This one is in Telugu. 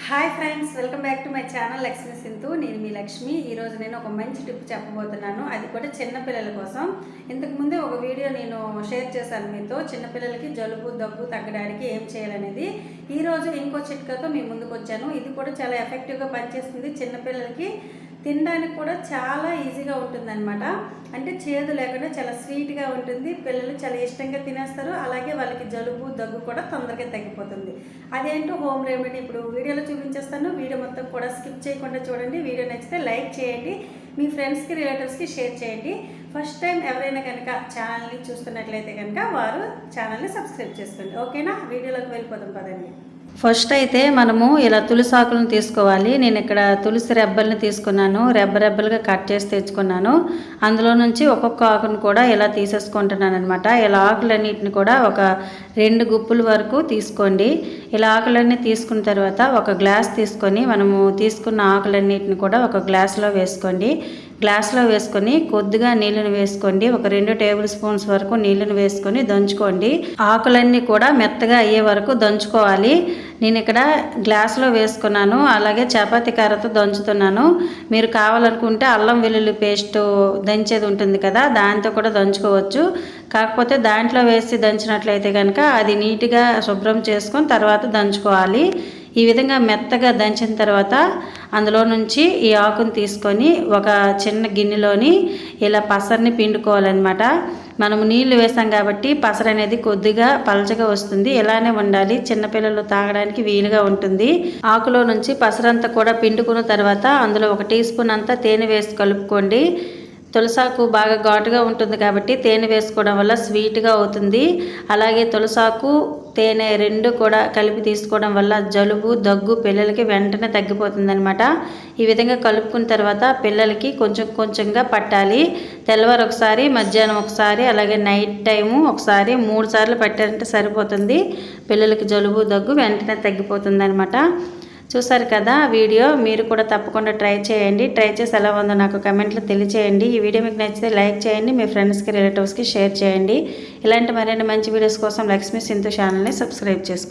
Hi friends, welcome back to my channel Lakshmi Sindhu. నేను మీ లక్ష్మి. ఈరోజు నేను ఒక మంచి టిప్ చెప్పబోతున్నాను, అది కూడా చిన్నపిల్లల కోసం. ఇంతకుముందే ఒక వీడియో నేను షేర్ చేశాను మీతో, చిన్నపిల్లలకి జలుబు దగ్గు తగ్గడానికి ఏం చేయాలనేది. ఈరోజు ఇంకో చిట్కాతో మీ ముందుకు వచ్చాను. ఇది కూడా చాలా ఎఫెక్టివ్గా పనిచేస్తుంది. చిన్నపిల్లలకి తినడానికి కూడా చాలా ఈజీగా ఉంటుందన్నమాట. అంటే చేదు లేకుండా చాలా స్వీట్గా ఉంటుంది. పిల్లలు చాలా ఇష్టంగా తినేస్తారు. అలాగే వాళ్ళకి జలుబు దగ్గు కూడా తొందరగా తగ్గిపోతుంది. అదేంటో హోమ్ రెమెడీ ఇప్పుడు వీడియోలో చూపించేస్తాను. వీడియో మొత్తం కూడా స్కిప్ చేయకుండా చూడండి. వీడియో నచ్చితే లైక్ చేయండి, మీ ఫ్రెండ్స్కి రిలేటివ్స్కి షేర్ చేయండి. ఫస్ట్ టైం ఎవరైనా కనుక ఛానల్ని చూస్తున్నట్లయితే కనుక వారు ఛానల్ని సబ్స్క్రైబ్ చేసుకోండి. ఓకేనా? వీడియోలోకి వెళ్ళిపోతాం పదండి. ఫస్ట్ అయితే మనము ఇలా తులసి ఆకులను తీసుకోవాలి. నేను ఇక్కడ తులసి రెబ్బల్ని తీసుకున్నాను, రెబ్బలుగా కట్ చేసి తెచ్చుకున్నాను. అందులో నుంచి ఒక్కొక్క ఆకును కూడా ఇలా తీసేసుకుంటున్నాను అనమాట. ఇలా ఆకులన్నిటిని కూడా ఒక 2 గుప్పుల వరకు తీసుకోండి. ఇలా ఆకులన్నీ తీసుకున్న తర్వాత ఒక గ్లాస్ తీసుకొని మనము తీసుకున్న ఆకులన్నిటిని కూడా ఒక గ్లాస్లో వేసుకోండి. గ్లాస్లో వేసుకొని కొద్దిగా నీళ్ళని వేసుకోండి. ఒక 2 టేబుల్ స్పూన్స్ వరకు నీళ్ళని వేసుకొని దంచుకోండి. ఆకులన్నీ కూడా మెత్తగా అయ్యే వరకు దంచుకోవాలి. నేను ఇక్కడ గ్లాస్లో వేసుకున్నాను, అలాగే చపాతీ కర్రతో దంచుతున్నాను. మీరు కావాలనుకుంటే అల్లం వెల్లుల్లి పేస్ట్ దంచేది ఉంటుంది కదా, దాంతో కూడా దంచుకోవచ్చు. కాకపోతే దాంట్లో వేసి దంచినట్లయితే కనుక అది నీట్గా శుభ్రం చేసుకొని తర్వాత దంచుకోవాలి. ఈ విధంగా మెత్తగా దంచిన తర్వాత అందులో నుంచి ఈ ఆకును తీసుకొని ఒక చిన్న గిన్నెలోని ఇలా పసరిని పిండుకోవాలన్నమాట. మనము నీళ్లు వేసాం కాబట్టి పసరు అనేది కొద్దిగా పలచగా వస్తుంది. ఇలానే ఉండాలి, చిన్నపిల్లలు తాగడానికి వీలుగా ఉంటుంది. ఆకులో నుంచి పసరంతా కూడా పిండుకున్న తర్వాత అందులో 1 టీ స్పూన్ అంతా తేనె వేసి కలుపుకోండి. తులసాకు బాగా ఘాటుగా ఉంటుంది కాబట్టి తేనె వేసుకోవడం వల్ల స్వీట్గా అవుతుంది. అలాగే తులసాకు తేనె 2 కూడా కలిపి తీసుకోవడం వల్ల జలుబు దగ్గు పిల్లలకి వెంటనే తగ్గిపోతుంది అనమాట. ఈ విధంగా కలుపుకున్న తర్వాత పిల్లలకి కొంచెంగా పట్టాలి. తెల్లవారు ఒకసారి, మధ్యాహ్నం ఒకసారి, అలాగే నైట్ టైము ఒకసారి 3 సార్లు పట్టారంటే సరిపోతుంది. పిల్లలకి జలుబు దగ్గు వెంటనే తగ్గిపోతుంది అనమాట. చూసారు కదా వీడియో, మీరు కూడా తప్పకుండా ట్రై చేయండి. ట్రై చేసి ఎలా ఉందో నాకు కమెంట్లో తెలియచేయండి. ఈ వీడియో మీకు నచ్చితే లైక్ చేయండి, మీ ఫ్రెండ్స్కి రిలేటివ్స్కి షేర్ చేయండి. ఇలాంటి మరిన్ని మంచి వీడియోస్ కోసం లక్ష్మీ సింధు ఛానల్ని సబ్స్క్రైబ్ చేసుకోండి.